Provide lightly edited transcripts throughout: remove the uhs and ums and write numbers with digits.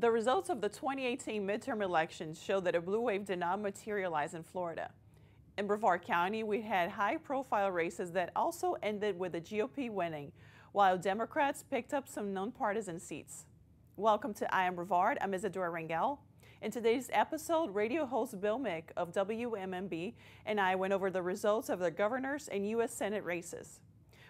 The results of the 2018 midterm elections show that a blue wave did not materialize in Florida. In Brevard County, we had high-profile races that also ended with the GOP winning, while Democrats picked up some nonpartisan seats. Welcome to I Am Brevard. I'm Isadora Rangel. In today's episode, radio host Bill Mick of WMMB and I went over the results of the governor's and U.S. Senate races.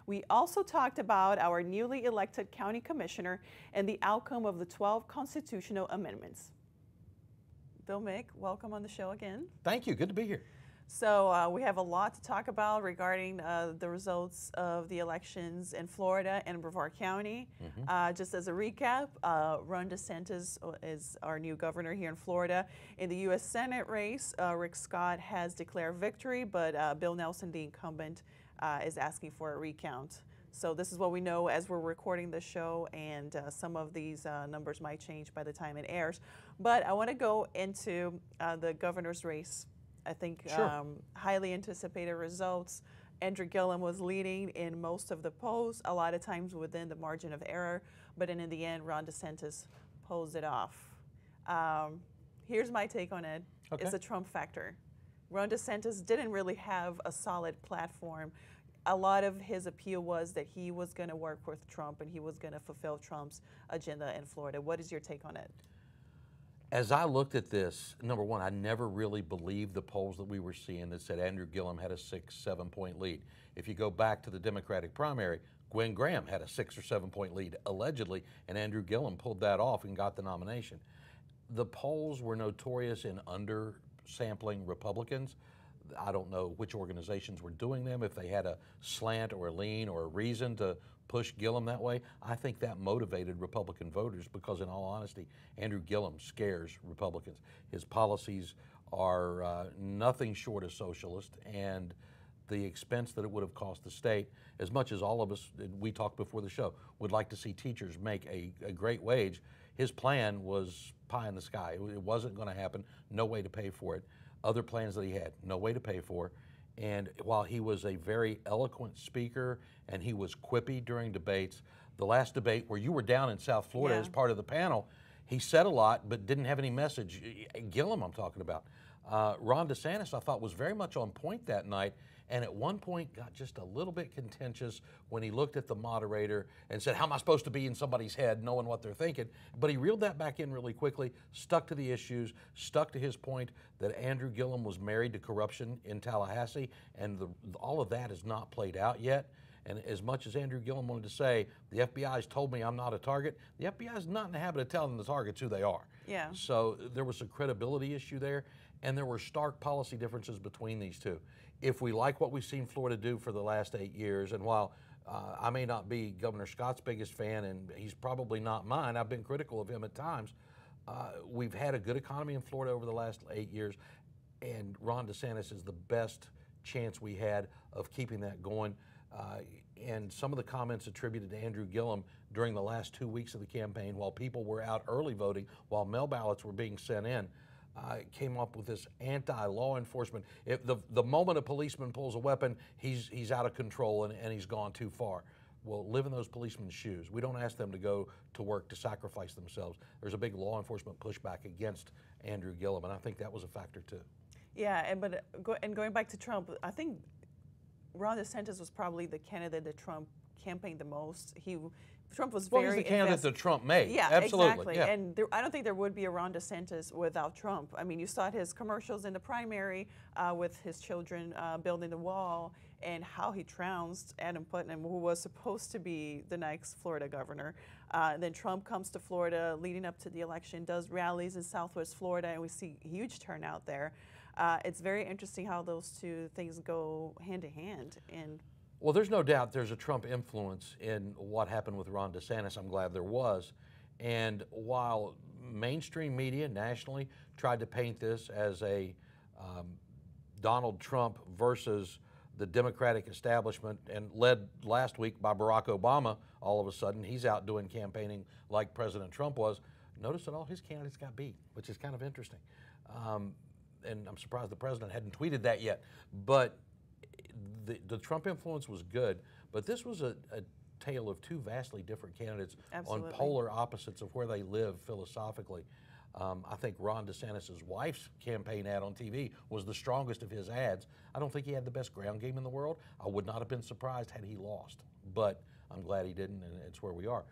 We also talked about our newly elected county commissioner and the outcome of the 12 constitutional amendments. Bill Mick, welcome on the show again. Thank you. Good to be here. So we have a lot to talk about regarding the results of the elections in Florida and Brevard County. Just as a recap, Ron DeSantis is our new governor here in Florida. In the U.S. Senate race, Rick Scott has declared victory, but Bill Nelson, the incumbent, is asking for a recount. So this is what we know as we're recording the show, and some of these numbers might change by the time it airs. But I want to go into the governor's race. I think Sure. Highly anticipated results. Andrew Gillum was leading in most of the polls, a lot of times within the margin of error, but in the end, Ron DeSantis pulls it off. Here's my take on it. Okay. It's the Trump factor. Ron DeSantis didn't really have a solid platform. A lot of his appeal was that he was going to work with Trump and he was going to fulfill Trump's agenda in Florida. What is your take on it? As I looked at this, number one, I never really believed the polls that we were seeing that said Andrew Gillum had a 6-7 point lead. If you go back to the Democratic primary, Gwen Graham had a 6 or 7 point lead, allegedly, and Andrew Gillum pulled that off and got the nomination. The polls were notorious in undersampling Republicans. I don't know which organizations were doing them, if they had a slant or a lean or a reason to push Gillum that way. I think that motivated Republican voters because, in all honesty, Andrew Gillum scares Republicans. His policies are nothing short of socialist, and the expense that it would have cost the state, as much as all of us, we talked before the show, would like to see teachers make a great wage, his plan was pie in the sky. It wasn't going to happen, no way to pay for it. Other plans that he had, no way to pay for. And while he was a very eloquent speaker and he was quippy during debates, the last debate where you were down in South Florida as part of the panel, he said a lot but didn't have any message. Gillum, I'm talking about. Ron DeSantis, I thought, was very much on point that night, and at one point got just a little bit contentious when he looked at the moderator and said, how am I supposed to be in somebody's head knowing what they're thinking? But he reeled that back in really quickly, stuck to the issues, stuck to his point that Andrew Gillum was married to corruption in Tallahassee, and all of that is not played out yet. And as much as Andrew Gillum wanted to say, the FBI's told me I'm not a target, the FBI is not in the habit of telling the targets who they are. Yeah. So there was a credibility issue there, and there were stark policy differences between these two. If we like what we've seen Florida do for the last 8 years, and while I may not be Governor Scott's biggest fan, and he's probably not mine, I've been critical of him at times, we've had a good economy in Florida over the last 8 years, and Ron DeSantis is the best chance we had of keeping that going. And some of the comments attributed to Andrew Gillum during the last 2 weeks of the campaign, while people were out early voting, while mail ballots were being sent in, came up with this anti-law enforcement. If the moment a policeman pulls a weapon, he's out of control and he's gone too far. Well, live in those policemen's shoes. We don't ask them to go to work to sacrifice themselves. There's a big law enforcement pushback against Andrew Gillum, and I think that was a factor too. Yeah, and going back to Trump, I think Ron DeSantis was probably the candidate that Trump campaigned the most. Trump was very he's the candidate that Trump made. Yeah, absolutely. Exactly. Yeah. And I don't think there would be a Ron DeSantis without Trump. I mean, you saw his commercials in the primary with his children building the wall, and how he trounced Adam Putnam, who was supposed to be the next Florida governor. Then Trump comes to Florida leading up to the election, does rallies in Southwest Florida, and we see huge turnout there. It's very interesting how those two things go hand in hand. Well, there's no doubt there's a Trump influence in what happened with Ron DeSantis. I'm glad there was. And while mainstream media nationally tried to paint this as a Donald Trump versus the Democratic establishment, and led last week by Barack Obama, all of a sudden he's out doing campaigning like President Trump was, notice that all his candidates got beat, which is kind of interesting. And I'm surprised the president hadn't tweeted that yet. But the Trump influence was good, but this was a tale of two vastly different candidates Absolutely. on polar opposites of where they live philosophically. I think Ron DeSantis' wife's campaign ad on TV was the strongest of his ads. I don't think he had the best ground game in the world. I would not have been surprised had he lost, but I'm glad he didn't, and it's where we are.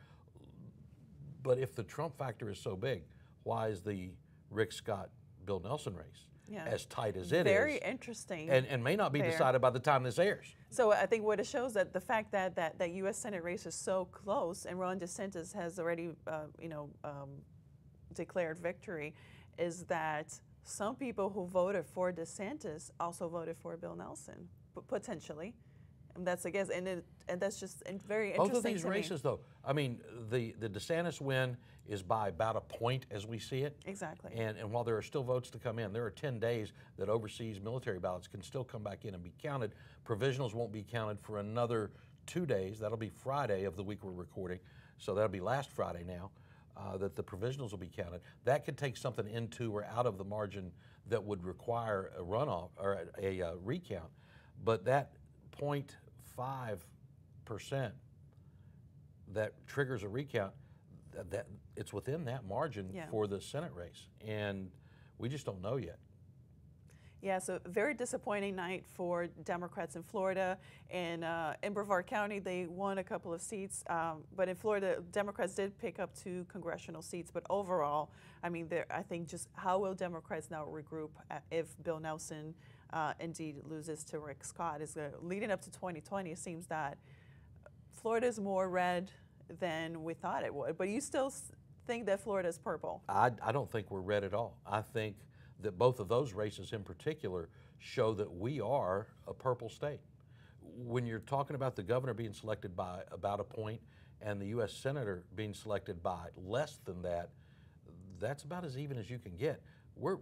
But if the Trump factor is so big, why is the Rick Scott, Bill Nelson race as tight as it is? Very interesting. And may not be decided by the time this airs. So I think what it shows that the fact that that U.S. Senate race is so close, and Ron DeSantis has already, declared victory, is that some people who voted for DeSantis also voted for Bill Nelson, potentially. And that's and that's just very interesting. Both of these races, though, I mean, the DeSantis win is by about a point as we see it. Exactly. And while there are still votes to come in, there are 10 days that overseas military ballots can still come back in and be counted. Provisionals won't be counted for another 2 days. That'll be Friday of the week we're recording. So that'll be last Friday now that the provisionals will be counted. That could take something into or out of the margin that would require a runoff or a recount. But that 0.5% that triggers a recount, that it's within that margin for the Senate race, and we just don't know yet. Yeah, so very disappointing night for Democrats in Florida. And in Brevard County, they won a couple of seats. But in Florida, Democrats did pick up 2 congressional seats. But overall, I mean, I think just how will Democrats now regroup if Bill Nelson indeed loses to Rick Scott? Leading up to 2020, it seems that Florida is more red than we thought it would. But you still think that Florida is purple? I don't think we're red at all. I think that both of those races in particular show that we are a purple state. When you're talking about the governor being selected by about a point and the U.S. senator being selected by less than that, that's about as even as you can get. We're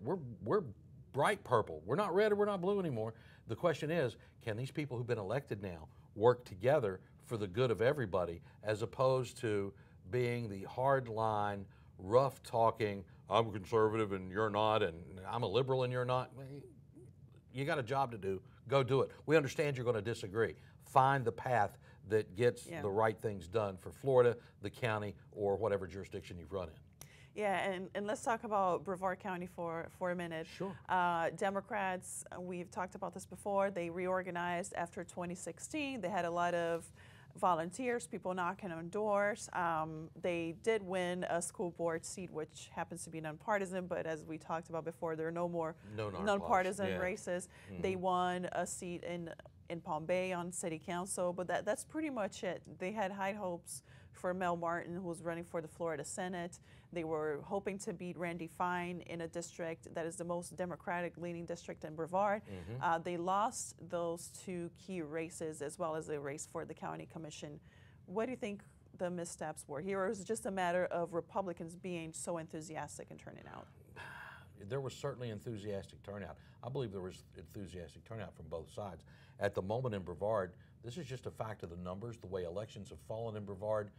bright purple. We're not red or we're not blue anymore. The question is, can these people who've been elected now work together for the good of everybody, as opposed to being the hard line, rough talking, I'm conservative and you're not, and I'm a liberal and you're not. You got a job to do. Go do it. We understand you're going to disagree. Find the path that gets the right things done for Florida, the county, or whatever jurisdiction you've run in. Yeah, and let's talk about Brevard County for a minute. Sure. Democrats, we've talked about this before, they reorganized after 2016. They had a lot of volunteers, people knocking on doors. They did win a school board seat, which happens to be nonpartisan, but as we talked about before, there are no more nonpartisan races. Mm-hmm. They won a seat in Palm Bay on city council, but that's pretty much it. They had high hopes for Mel Martin, who was running for the Florida Senate. They were hoping to beat Randy Fine in a district that is the most Democratic-leaning district in Brevard. Mm-hmm. They lost those 2 key races, as well as a race for the county commission. What do you think the missteps were here, or was it just a matter of Republicans being so enthusiastic and turning out? There was certainly enthusiastic turnout. I believe there was enthusiastic turnout from both sides. At the moment in Brevard, this is just a fact of the numbers, the way elections have fallen in Brevard.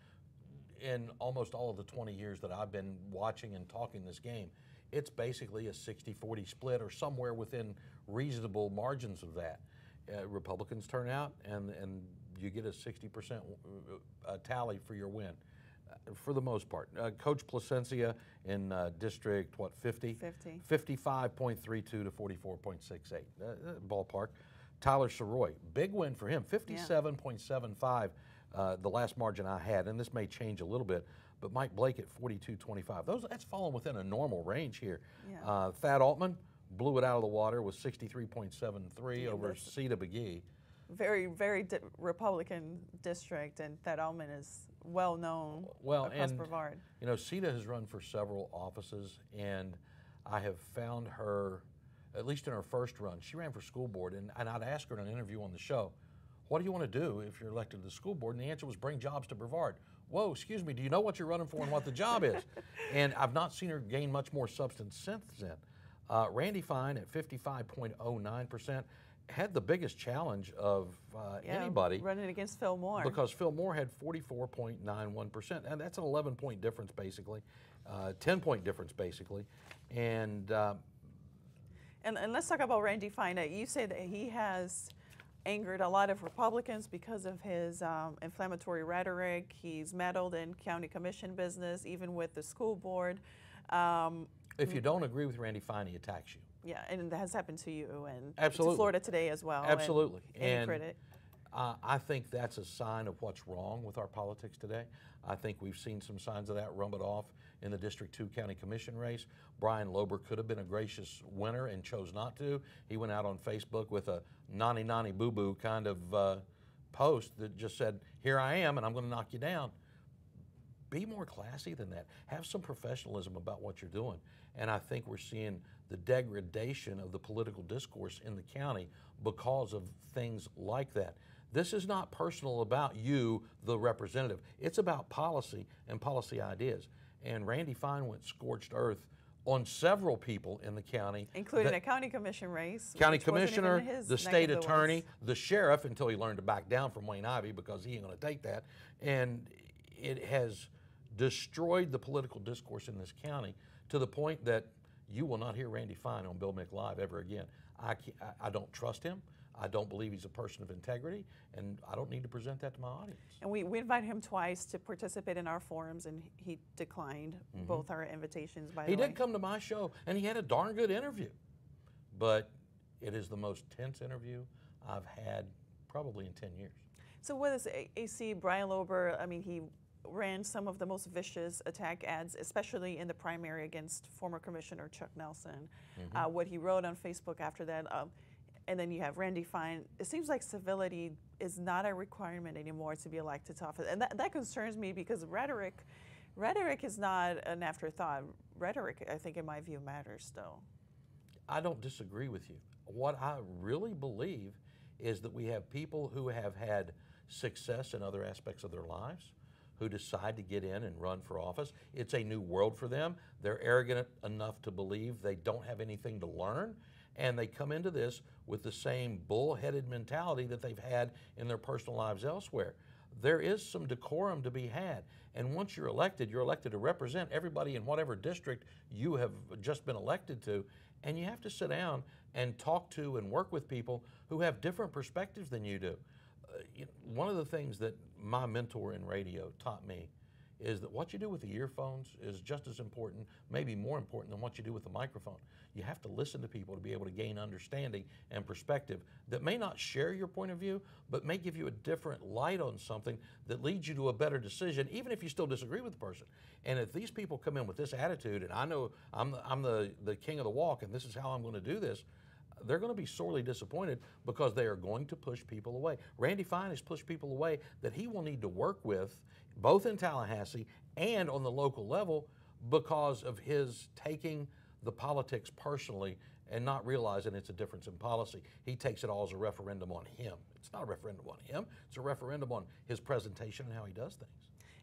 In almost all of the 20 years that I've been watching and talking this game, it's basically a 60-40 split or somewhere within reasonable margins of that. Republicans turn out and you get a 60% tally for your win. For the most part. Coach Placencia in District, 50? 55.32 to 44.68, ballpark. Tyler Soroy, big win for him, 57.75, the last margin I had, and this may change a little bit, but Mike Blake at 42.25. That's fallen within a normal range here. Yeah. Thad Altman blew it out of the water with 63.73 over Sita McGee. Very, very Republican district, and Thad Altman is well known across Brevard. You know, Sita has run for several offices, and I have found her, at least in her first run, she ran for school board, and I'd ask her in an interview on the show, what do you want to do if you're elected to the school board? And the answer was bring jobs to Brevard. Whoa, excuse me, do you know what you're running for and what the job is? And I've not seen her gain much more substance since then. Randy Fine at 55.09%. Had the biggest challenge of anybody. Running against Phil Moore. Because Phil Moore had 44.91%, and that's an 11-point difference basically, 10-point difference basically. And let's talk about Randy Fine. You say that he has angered a lot of Republicans because of his inflammatory rhetoric. He's meddled in county commission business, even with the school board. If you don't agree with Randy Fine, he attacks you. Yeah, and that has happened to you and Absolutely. to Florida Today as well. Absolutely. And critic. I think that's a sign of what's wrong with our politics today. I think we've seen some signs of that rumbling off in the District 2 County Commission race. Brian Lober could have been a gracious winner and chose not to. He went out on Facebook with a nani nani boo boo kind of post that just said, "Here I am and I'm going to knock you down." Be more classy than that. Have some professionalism about what you're doing. And I think we're seeing the degradation of the political discourse in the county because of things like that. This is not personal about you, the representative. It's about policy and policy ideas. And Randy Fine went scorched earth on several people in the county. Including a county commission race. County commissioner, the state attorney, the sheriff, until he learned to back down from Wayne Ivey because he ain't going to take that. And it has destroyed the political discourse in this county to the point that you will not hear Randy Fine on Bill Mick Live ever again. I don't trust him. I don't believe he's a person of integrity, and I don't need to present that to my audience. And we invited him twice to participate in our forums, and he declined both our invitations, by the way. He did come to my show, and he had a darn good interview. But it is the most tense interview I've had probably in 10 years. So what is AC Brian Lober? I mean, he ran some of the most vicious attack ads, especially in the primary against former Commissioner Chuck Nelson. What he wrote on Facebook after that, and then you have Randy Fine. It seems like civility is not a requirement anymore to be elected to office, and that concerns me because rhetoric is not an afterthought. Rhetoric, I think, in my view, matters still. I don't disagree with you. What I really believe is that we have people who have had success in other aspects of their lives, who decide to get in and run for office. It's a new world for them. They're arrogant enough to believe they don't have anything to learn, and they come into this with the same bullheaded mentality that they've had in their personal lives elsewhere. There is some decorum to be had, and once you're elected to represent everybody in whatever district you have just been elected to, and you have to sit down and talk to and work with people who have different perspectives than you do. One of the things that my mentor in radio taught me is that what you do with the earphones is just as important, maybe more important than what you do with the microphone. You have to listen to people to be able to gain understanding and perspective that may not share your point of view, but may give you a different light on something that leads you to a better decision, even if you still disagree with the person. And if these people come in with this attitude, and I know I'm the king of the walk and this is how I'm going to do this, they're going to be sorely disappointed because they are going to push people away. Randy Fine has pushed people away that he will need to work with, both in Tallahassee and on the local level, because of his taking the politics personally and not realizing it's a difference in policy. He takes it all as a referendum on him. It's not a referendum on him. It's a referendum on his presentation and how he does things.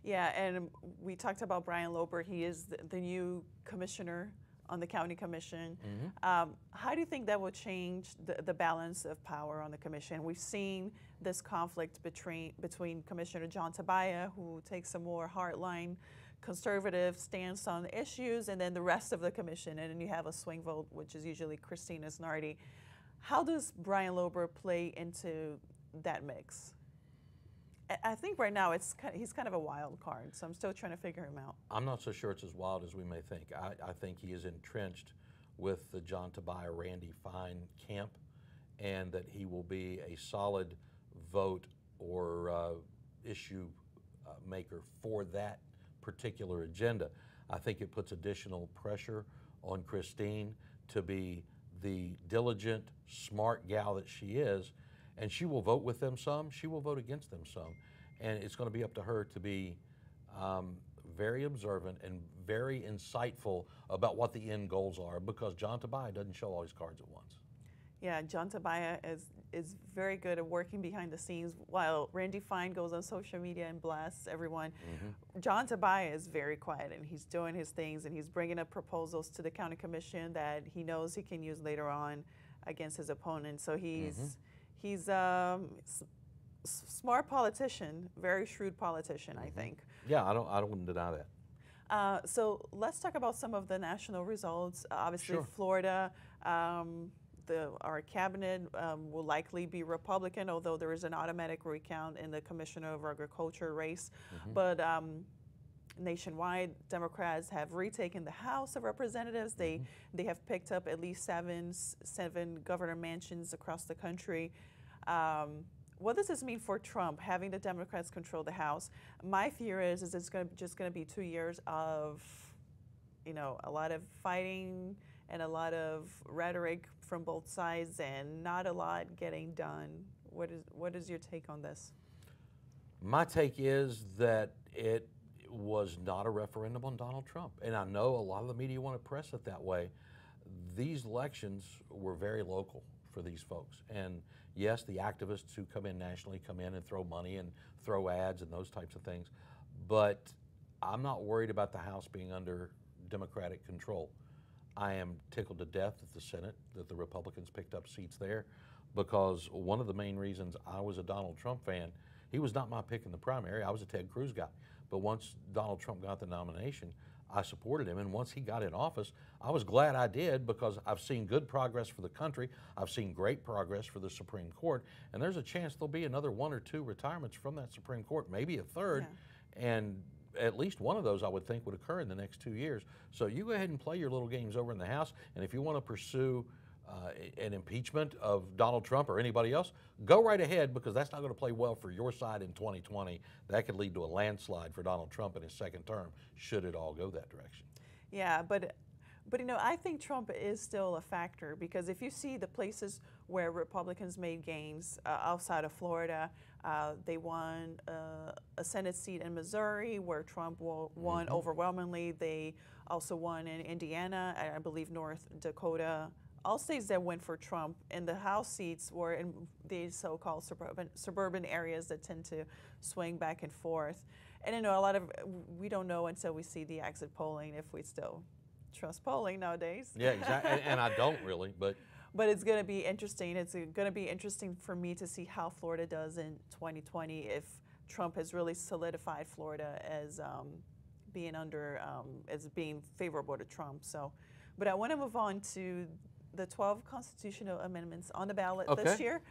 Yeah, and we talked about Brian Lober. He is the new commissioner on the county commission. How do you think that will change the balance of power on the commission? We've seen this conflict between Commissioner John Tabaya, who takes a more hardline conservative stance on issues, and then the rest of the commission, and then you have a swing vote, which is usually Christina Snarty. How does Brian Lober play into that mix? I think right now he's kind of a wild card, so I'm still trying to figure him out. I'm not so sure it's as wild as we may think. I think he is entrenched with the John Tabaya, Randy Fine camp, and that he will be a solid vote or issue maker for that particular agenda. I think it puts additional pressure on Christine to be the diligent, smart gal that she is, and she will vote with them some, she will vote against them some, and it's going to be up to her to be very observant and very insightful about what the end goals are, because John Tabaya doesn't show all his cards at once. Yeah, John Tabaya is very good at working behind the scenes, while Randy Fine goes on social media and blasts everyone. John Tabaya is very quiet, and he's doing his things, and he's bringing up proposals to the county commission that he knows he can use later on against his opponent. So he's a smart politician, very shrewd politician, I think. Yeah, I don't deny that. So let's talk about some of the national results. Obviously, Sure. Florida, our cabinet will likely be Republican, although there is an automatic recount in the Commissioner of Agriculture race. But nationwide, Democrats have retaken the House of Representatives. They have picked up at least seven governor mansions across the country. What does this mean for Trump, having the Democrats control the House? My fear is it's just going to be 2 years of, a lot of fighting and a lot of rhetoric from both sides and not a lot getting done. What is your take on this? My take is that it was not a referendum on Donald Trump. And I know a lot of the media want to press it that way. These elections were very local for these folks. And yes, the activists who come in nationally come in and throw money and throw ads and those types of things. But I'm not worried about the House being under Democratic control. I am tickled to death at the Senate that the Republicans picked up seats there, because one of the main reasons I was a Donald Trump fan, he was not my pick in the primary. I was a Ted Cruz guy. But once Donald Trump got the nomination, I supported him. And once he got in office, I was glad I did, because I've seen good progress for the country. I've seen great progress for the Supreme Court. And there's a chance there'll be another 1 or 2 retirements from that Supreme Court, maybe a third. Yeah. And at least one of those I would think would occur in the next 2 years. So you go ahead and play your little games over in the House, and if you want to pursue an impeachment of Donald Trump or anybody else, go right ahead, because that's not going to play well for your side in 2020. That could lead to a landslide for Donald Trump in his second term, should it all go that direction. Yeah, but I think Trump is still a factor, because if you see the places where Republicans made gains outside of Florida, they won a Senate seat in Missouri where Trump won overwhelmingly. They also won in Indiana, I believe North Dakota. All states that went for Trump, and the House seats were in these so-called suburban areas that tend to swing back and forth. And we don't know until we see the exit polling if we still trust polling nowadays. Yeah, exactly. and I don't really, but it's going to be interesting. It's going to be interesting for me to see how Florida does in 2020, if Trump has really solidified Florida as being favorable to Trump. So, but I want to move on to the 12 constitutional amendments on the ballot this year,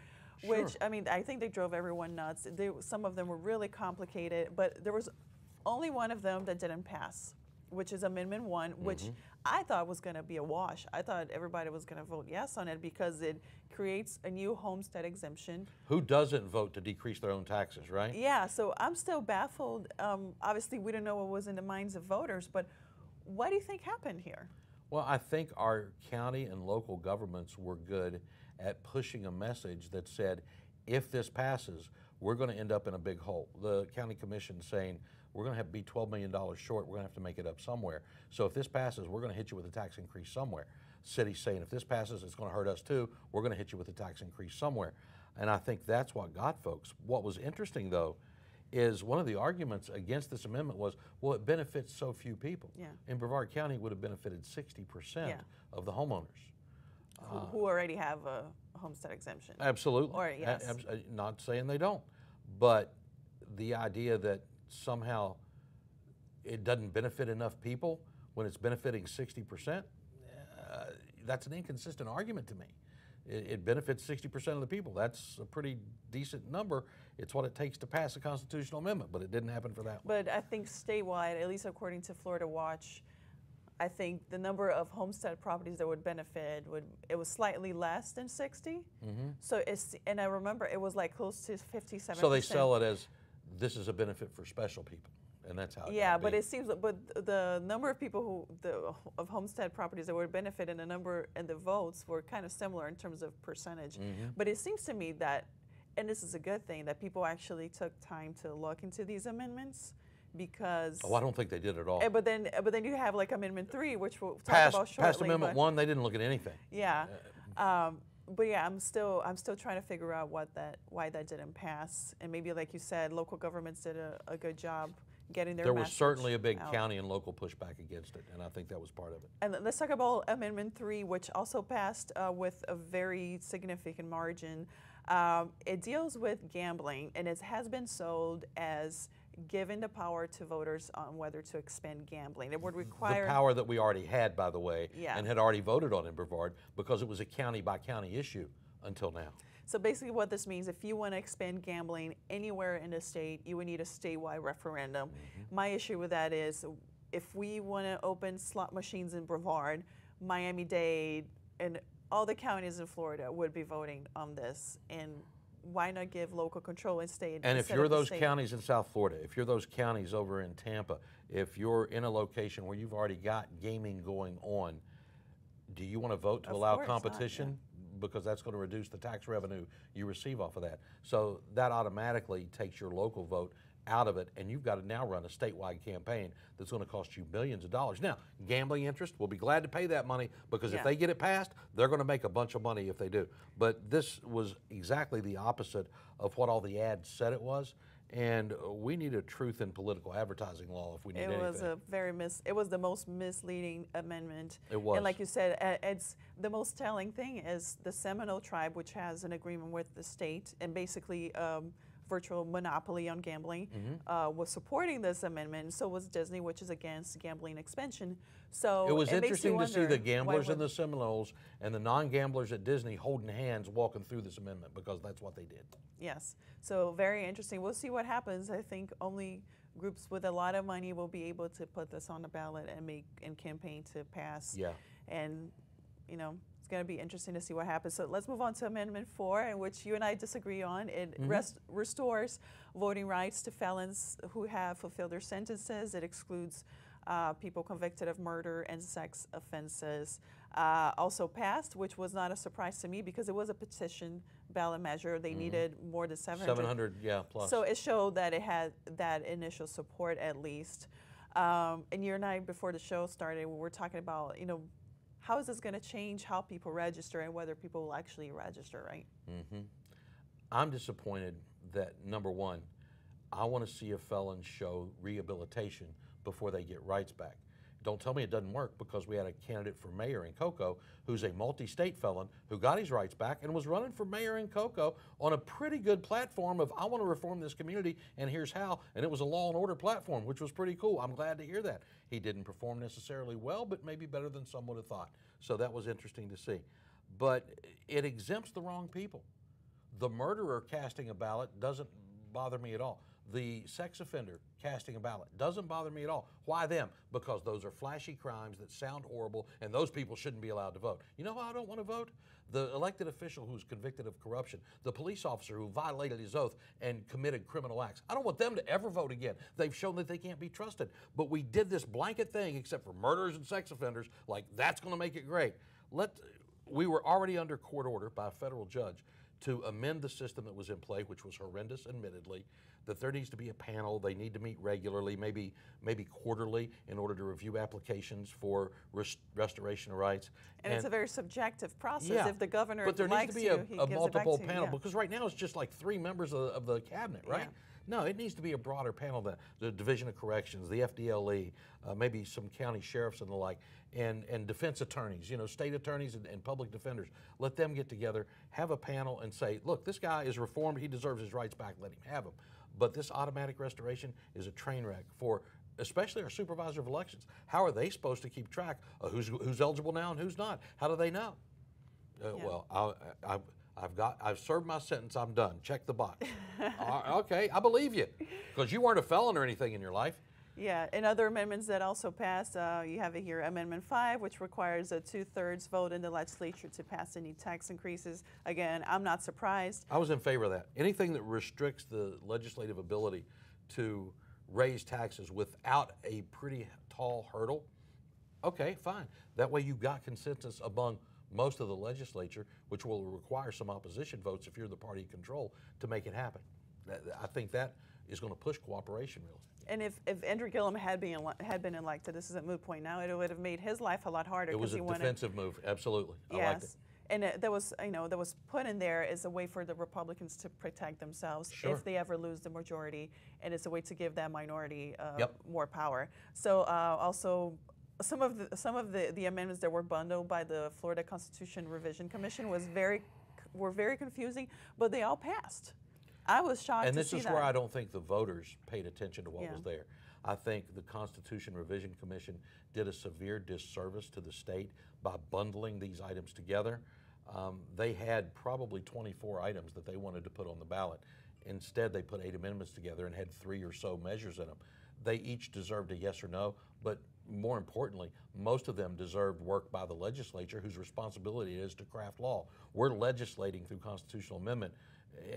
which, I think they drove everyone nuts. Some of them were really complicated, but there was only one of them that didn't pass, which is Amendment 1, which I thought was going to be a wash. I thought everybody was going to vote yes on it because it creates a new homestead exemption. Who doesn't vote to decrease their own taxes, right? Yeah, so I'm still baffled. Obviously, we don't know what was in the minds of voters, but what do you think happened here? Well, I think our county and local governments were good at pushing a message that said, if this passes, we're going to end up in a big hole. The county commission saying, we're going to have to be $12 million short, we're going to have to make it up somewhere. So if this passes, we're going to hit you with a tax increase somewhere. City's saying, if this passes, it's going to hurt us too, we're going to hit you with a tax increase somewhere. And I think that's what got folks. What was interesting, though, is one of the arguments against this amendment was, well, it benefits so few people. Yeah. In Brevard County, it would have benefited 60% of the homeowners. Who already have a homestead exemption. Absolutely. Or, yes. Not saying they don't. But the idea that somehow it doesn't benefit enough people when it's benefiting 60%, that's an inconsistent argument to me. It benefits 60% of the people. That's a pretty decent number. It's what it takes to pass a constitutional amendment, but it didn't happen for that one. But I think statewide, at least according to Florida Watch, I think the number of homestead properties that would benefit it was slightly less than 60. So and I remember it was like close to 57%. So they sell it as this is a benefit for special people, and that's how. But it seems, but the number of people of homestead properties that would benefit, and the number and the votes were kind of similar in terms of percentage. But it seems to me that, and this is a good thing, that people actually took time to look into these amendments. Because I don't think they did at all. But then you have like Amendment 3, which we'll talk about shortly. Past Amendment 1, they didn't look at anything. Yeah, but yeah, I'm still trying to figure out why that didn't pass. And maybe, like you said, local governments did a good job getting their message out. There was certainly a big county and local pushback against it, and I think that was part of it. And let's talk about Amendment 3, which also passed with a very significant margin. It deals with gambling, and it has been sold as giving the power to voters on whether to expand gambling. It would require the power that we already had, by the way, Yeah. and had already voted on in Brevard, because it was a county by county issue until now. So basically what this means, if you want to expand gambling anywhere in the state, you would need a statewide referendum. My issue with that is if we want to open slot machines in Brevard, Miami-Dade, and all the counties in Florida would be voting on this. And why not give local control and state? And if you're those counties in South Florida, if you're those counties over in Tampa, if you're in a location where you've already got gaming going on, do you want to vote to allow competition? Because that's going to reduce the tax revenue you receive off of that. So that automatically takes your local vote out of it, and you've got to now run a statewide campaign that's going to cost you millions of dollars. Now, gambling interest will be glad to pay that money, because if they get it passed, they're going to make a bunch of money if they do. But this was exactly the opposite of what all the ads said it was. And we need a truth in political advertising law if we need anything. It was the most misleading amendment. It was. And like you said, it's the most telling thing is the Seminole tribe, which has an agreement with the state and basically virtual monopoly on gambling, was supporting this amendment. So was Disney, which is against gambling expansion. So it was interesting to see the gamblers in the Seminoles and the non-gamblers at Disney holding hands walking through this amendment, because that's what they did. Yes. So very interesting. We'll see what happens. I think only groups with a lot of money will be able to put this on the ballot and campaign to pass. Yeah. And, you know, it's going to be interesting to see what happens. So let's move on to Amendment 4, in which you and I disagree on. It restores voting rights to felons who have fulfilled their sentences. It excludes people convicted of murder and sex offenses. Also passed, which was not a surprise to me because it was a petition ballot measure. They needed more than 700. 700, yeah, plus. So it showed that it had that initial support at least. And you and I, before the show started, we were talking about, you know, how is this going to change how people register and whether people will actually register, right? I'm disappointed that, number one, I want to see a felon show rehabilitation before they get rights back. Don't tell me it doesn't work, because we had a candidate for mayor in Cocoa who's a multi-state felon who got his rights back and was running for mayor in Cocoa on a pretty good platform of, I want to reform this community and here's how. And it was a law and order platform, which was pretty cool. I'm glad to hear that. He didn't perform necessarily well, but maybe better than some would have thought. So that was interesting to see. But it exempts the wrong people. The murderer casting a ballot doesn't bother me at all. The sex offender casting a ballot doesn't bother me at all. Why them? Because those are flashy crimes that sound horrible, and those people shouldn't be allowed to vote. You know how I don't want to vote? The elected official who's convicted of corruption, the police officer who violated his oath and committed criminal acts. I don't want them to ever vote again. They've shown that they can't be trusted. But we did this blanket thing, except for murderers and sex offenders, like that's going to make it great. We were already under court order by a federal judge to amend the system that was in play, which was horrendous, admittedly, that there needs to be a panel. They need to meet regularly, maybe quarterly, in order to review applications for restoration of rights. And it's a very subjective process. Yeah, if the governor but there likes needs to be a multiple panel, yeah. because right now it's just like 3 members of the cabinet, right? Yeah. No, it needs to be a broader panel. The Division of Corrections, the FDLE, maybe some county sheriffs and the like, and defense attorneys, you know, state attorneys and public defenders. Let them get together, have a panel, and say, look, this guy is reformed. He deserves his rights back. Let him have them. But this automatic restoration is a train wreck for especially our supervisor of elections. How are they supposed to keep track of who's eligible now and who's not? How do they know? Well, I've served my sentence. I'm done. Check the box. Okay, I believe you, because you weren't a felon or anything in your life. Yeah, and other amendments that also passed, you have it here, Amendment 5, which requires a 2/3 vote in the legislature to pass any tax increases. Again, I'm not surprised. I was in favor of that. Anything that restricts the legislative ability to raise taxes without a pretty tall hurdle, okay, fine. That way you got consensus among most of the legislature, which will require some opposition votes if you're the party in control to make it happen. I think that is going to push cooperation, really. And if Andrew Gillum had been elected, this is a moot point now, it would have made his life a lot harder. It was a defensive move, absolutely. Yes. I liked it. And that was put in there as a way for the Republicans to protect themselves if they ever lose the majority, and it's a way to give that minority more power. So also, some of the amendments that were bundled by the Florida Constitution Revision Commission were very confusing, but they all passed. I was shocked And to this see is that. where I don't think the voters paid attention to what Yeah. was there. I think the Constitution Revision Commission did a severe disservice to the state by bundling these items together. They had probably 24 items that they wanted to put on the ballot. Instead, they put 8 amendments together and had 3 or so measures in them. They each deserved a yes or no, but more importantly, most of them deserved work by the legislature, whose responsibility it is to craft law. We're legislating through constitutional amendment,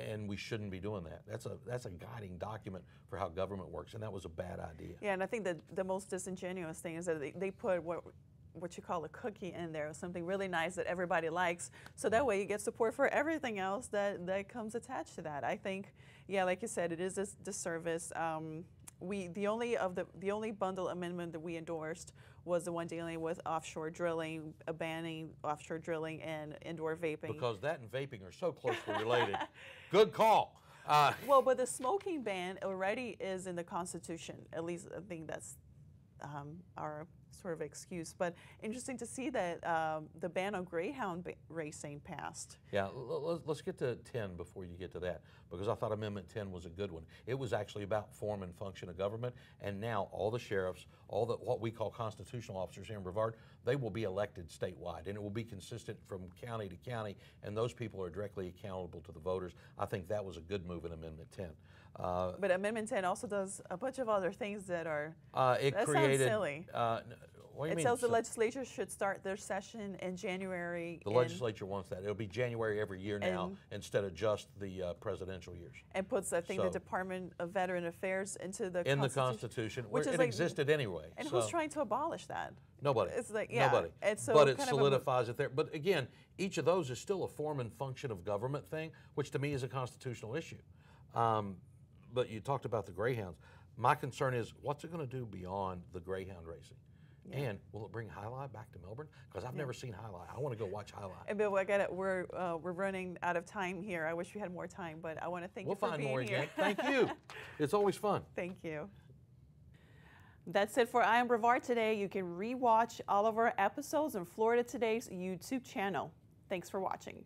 and we shouldn't be doing that. That's a guiding document for how government works, and that was a bad idea. Yeah, and I think that the most disingenuous thing is that they put what you call a cookie in there, something really nice that everybody likes, so that way you get support for everything else that comes attached to that. I think, yeah, like you said, it is a disservice. The only bundle amendment that we endorsed was the one dealing with offshore drilling, banning offshore drilling and indoor vaping. Because that and vaping are so closely related. Good call. Well, but the smoking ban already is in the Constitution. At least I think that's our sort of excuse. But interesting to see that the ban on greyhound racing passed. Yeah, let's get to 10 before you get to that, because I thought Amendment 10 was a good one. It was actually about form and function of government, and now all the sheriffs, all the what we call constitutional officers here in Brevard, they will be elected statewide, and it will be consistent from county to county, and those people are directly accountable to the voters. I think that was a good move in Amendment 10. But Amendment 10 also does a bunch of other things that are, that sounds silly. What do you it mean? tells the legislature should start their session in January. The legislature wants that. It'll be January every year now instead of just the presidential years. And puts, I think, the Department of Veteran Affairs into the Constitution, which it existed anyway. And who's trying to abolish that? Nobody. It's like, yeah. Nobody. And so but it solidifies it there. But again, each of those is still a form and function of government thing, which to me is a constitutional issue. But you talked about the greyhounds. My concern is, what's it going to do beyond the greyhound racing? Yeah. And will it bring Highlight back to Melbourne? Because I've never seen Highlight. I want to go watch Highlight. And Bill, we're running out of time here. I wish we had more time, but I want to thank you for being here. We'll find more again. Thank you. It's always fun. Thank you. That's it for I Am Brevard today. You can rewatch all of our episodes on Florida Today's YouTube channel. Thanks for watching.